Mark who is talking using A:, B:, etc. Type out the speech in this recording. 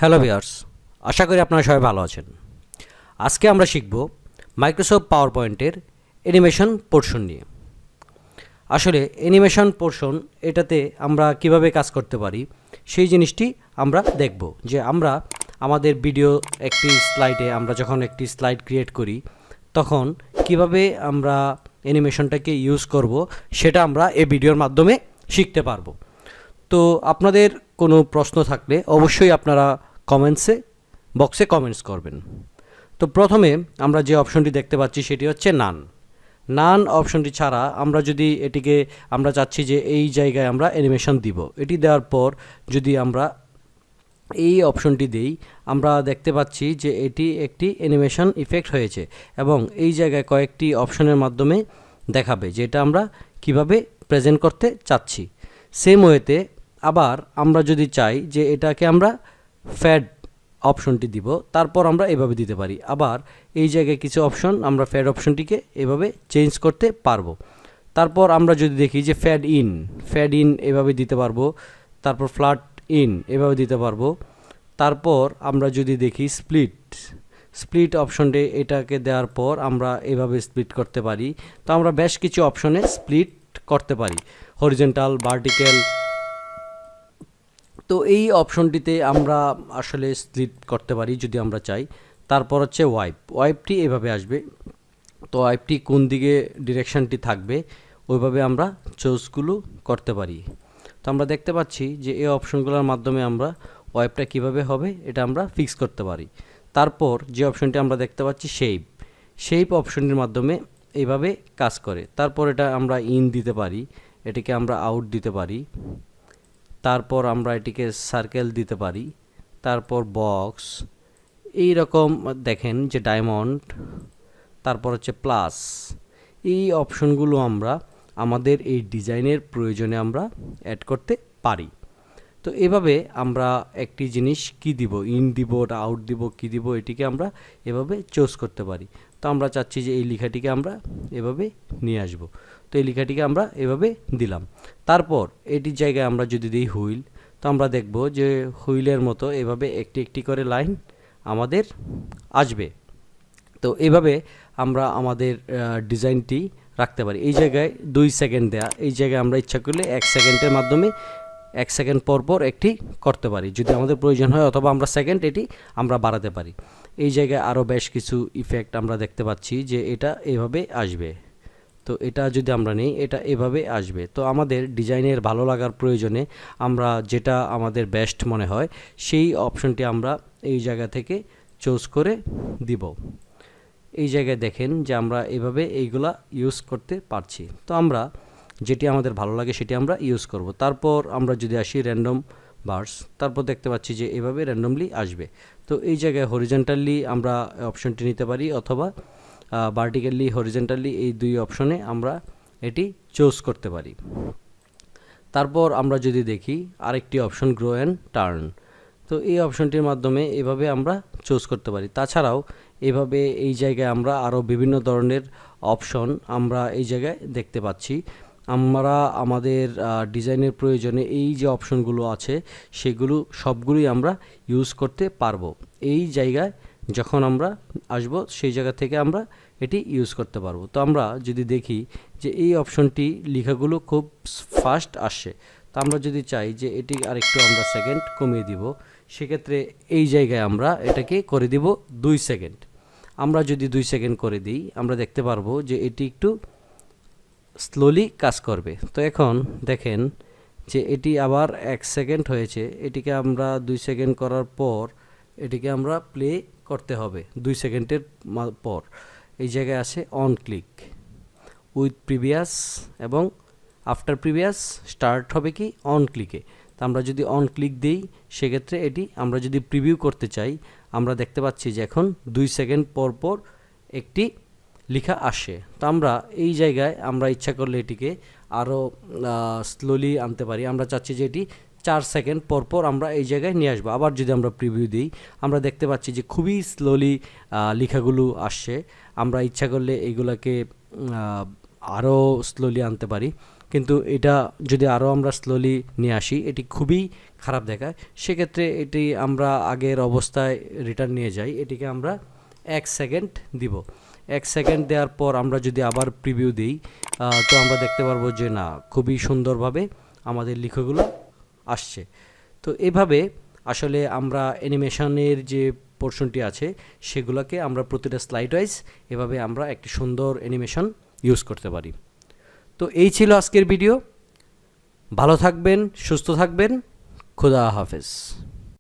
A: Hello viewers, আশা করি আপনারা সবাই ভালো আছেন। আজকে আমরা শিখব মাইক্রোসফট পাওয়ার পয়েন্টের অ্যানিমেশন পোর্শন নিয়ে। আসলে অ্যানিমেশন পোর্শন এটাতে আমরা কিভাবে কাজ করতে পারি সেই জিনিসটি আমরা দেখব। যে আমরা আমাদের ভিডিও একটি স্লাইডে আমরা যখন একটি স্লাইড ক্রিয়েট করি তখন কিভাবে আমরা অ্যানিমেশনটাকে ইউজ করব সেটা আমরা এই ভিডিওর মাধ্যমে শিখতে পারবো। তো আপনাদের কোনো প্রশ্ন থাকলে অবশ্যই আপনারা বক্সে কমেন্টস করবেন। তো প্রথমে আমরা যে অপশনটি দেখতে পাচ্ছি সেটি হচ্ছে নান অপশনটি ছাড়া আমরা যদি এটিকে আমরা চাচ্ছি যে এই জায়গায় আমরা অ্যানিমেশন দিব, এটি দেওয়ার পর যদি আমরা এই অপশনটি দেই আমরা দেখতে পাচ্ছি যে এটি একটি অ্যানিমেশন ইফেক্ট হয়েছে এবং এই জায়গায় কয়েকটি অপশনের মাধ্যমে দেখাবে যে এটা আমরা কিভাবে প্রেজেন্ট করতে চাচ্ছি। সেম ওয়েতে আবার আমরা যদি চাই যে এটাকে আমরা ফ্যাড অপশনটি দিব, তারপর আমরা এভাবে দিতে পারি। আবার এই জায়গায় কিছু অপশন আমরা ফ্যাড অপশনটিকে এভাবে চেঞ্জ করতে পারবো। তারপর আমরা যদি দেখি যে ফ্যাড ইন এভাবে দিতে পারবো, তারপর ফ্ল্যাট ইন এভাবে দিতে পারবো। তারপর আমরা যদি দেখি স্প্লিট অপশনটি এটাকে দেওয়ার পর আমরা এভাবে স্প্লিট করতে পারি। তো আমরা বেশ কিছু অপশনে স্প্লিট করতে পারি, হরিজন্টাল, ভার্টিক্যাল। তো এই অপশনটিতে আমরা আসলে স্প্লিট করতে পারি যদি আমরা চাই। তারপর হচ্ছে ওয়াইপটি এভাবে আসবে। তো ওয়াইপটি কোন দিকে ডিরেকশনটি থাকবে ওইভাবে আমরা চুজগুলো করতে পারি। তো আমরা দেখতে পাচ্ছি যে এই অপশনগুলোর মাধ্যমে আমরা ওয়াইপটা কিভাবে হবে এটা আমরা ফিক্স করতে পারি। তারপর যে অপশনটি আমরা দেখতে পাচ্ছি শেপ অপশনটির মাধ্যমে এইভাবে কাজ করে। তারপর এটা আমরা ইন দিতে পারি, এটিকে আমরা আউট দিতে পারি। তারপর আমরা এটিকে সার্কেল দিতে পারি, তারপর বক্স, এই রকম দেখেন যে ডায়মন্ড, তারপর হচ্ছে প্লাস। এই অপশনগুলো আমরা আমাদের এই ডিজাইনের প্রয়োজনে আমরা অ্যাড করতে পারি। তো এভাবে আমরা একটি জিনিস কি দিব, ইন দিব, আউট দিব, কি দিব, এটিকে আমরা এভাবে চুজ করতে পারি। তো আমরা চাচ্ছি যে এই লেখাটিকে আমরা এভাবে নিয়ে আসব। তো এই লেখাটিকে আমরা এভাবে দিলাম। তারপর এটির জায়গায় আমরা যদি দিই হুইল, তো আমরা দেখব যে হুইলের মতো এভাবে একটি একটি করে লাইন আমাদের আসবে। তো এভাবে আমরা আমাদের ডিজাইনটি রাখতে পারি। এই জায়গায় 2 সেকেন্ড দেয়া, এই জায়গায় আমরা ইচ্ছা করলে 1 সেকেন্ডের মাধ্যমে 1 সেকেন্ড পর এটি করতে পারি যদি আমাদের প্রয়োজন হয়, অথবা আমরা সেকেন্ড এটি আমরা বাড়াতে পারি। এই জায়গায় আরও বেশ কিছু ইফেক্ট আমরা দেখতে পাচ্ছি যে এটা এভাবে আসবে। তো এটা যদি আমরা নিই এটা এভাবে আসবে। তো আমাদের ডিজাইনের ভালো লাগার প্রয়োজনে আমরা যেটা আমাদের বেস্ট মনে হয় সেই অপশনটি আমরা এই জায়গা থেকে চুজ করে দিব। এই জায়গায় দেখেন যে আমরা এভাবে এইগুলা ইউজ করতে পারছি। তো আমরা যেটি আমাদের ভালো লাগে সেটি আমরা ইউজ করব। তারপর আমরা যদি আসি র্যান্ডম বার্স, তারপর দেখতে পাচ্ছি যে এভাবে র্যান্ডমলি আসবে। তো এই জায়গায় হরিজন্টালি আমরা অপশনটি নিতে পারি, অথবা ভার্টিক্যালি, হরিজন্টালি, এই 2 অপশনে আমরা এটি চুজ করতে পারি। তারপর আমরা যদি দেখি আরেকটি অপশন গ্রো অ্যান্ড টার্ন, তো এই অপশনটির মাধ্যমে এভাবে আমরা চুজ করতে পারি। তাছাড়াও এভাবে এই জায়গায় আমরা আরও বিভিন্ন ধরনের অপশন আমরা এই জায়গায় দেখতে পাচ্ছি। আমরা আমাদের ডিজাইনের প্রয়োজনে এই যে অপশনগুলো আছে সেগুলো সবগুলোই আমরা ইউজ করতে পারবো। এই জায়গায় যখন আমরা আসব সেই জায়গা থেকে আমরা এটি ইউজ করতে পারবো। তো আমরা যদি দেখি যে এই অপশনটি লেখাগুলো খুব ফাস্ট আসছে, তো আমরা যদি চাই যে এটি আরেকটু আমরা সেকেন্ড কমিয়ে দিব, সেক্ষেত্রে এই জায়গায় আমরা এটাকে করে দিব 2 সেকেন্ড। আমরা যদি 2 সেকেন্ড করে দিই আমরা দেখতে পারবো যে এটি একটু স্লোলি কাজ করবে। তো এখন দেখেন যে এটি আবার 1 সেকেন্ড হয়েছে, এটিকে আমরা 2 সেকেন্ড করার পর এটিকে আমরা প্লে করতে হবে 2 সেকেন্ডের পর। এই জায়গায় আছে অন ক্লিক, উইথ প্রিভিয়াস এবং আফটার প্রিভিয়াস স্টার্ট হবে কি অন ক্লিকে। তো আমরা যদি অন ক্লিক দিই সেক্ষেত্রে এটি আমরা যদি প্রিভিউ করতে চাই আমরা দেখতে পাচ্ছি যে এখন 2 সেকেন্ড পর একটি লেখা আসে। তো আমরা এই জায়গায় আমরা ইচ্ছা করলে এটিকে আরও স্লোলি আনতে পারি। আমরা চাচ্ছি যে এটি 4 সেকেন্ড পর আমরা এই জায়গায় নিয়ে আসবো। আবার যদি আমরা প্রিভিউ দিই আমরা দেখতে পাচ্ছি যে খুবই স্লোলি লেখাগুলো আসছে। আমরা ইচ্ছা করলে এইগুলাকে আরও স্লোলি আনতে পারি। কিন্তু এটা যদি আরও আমরা স্লোলি নিয়ে আসি এটি খুবই খারাপ দেখায়। সেক্ষেত্রে এটি আমরা আগের অবস্থায় রিটার্ন নিয়ে যাই। এটিকে আমরা 1 সেকেন্ড দিব। 1 সেকেন্ড দেওয়ার পর আমরা যদি আবার প্রিভিউ দিই তো আমরা দেখতে পারবো যে না, খুবই সুন্দরভাবে আমাদের লেখাগুলো আসছে। তো এভাবে আসলে আমরা অ্যানিমেশনের যে পোর্শনটি আছে সেগুলোকে আমরা প্রতিটা স্লাইড ওয়াইজ এভাবে আমরা একটি সুন্দর অ্যানিমেশন ইউজ করতে পারি। তো এই ছিল আজকের ভিডিও। ভালো থাকবেন, সুস্থ থাকবেন, খোদা হাফেজ।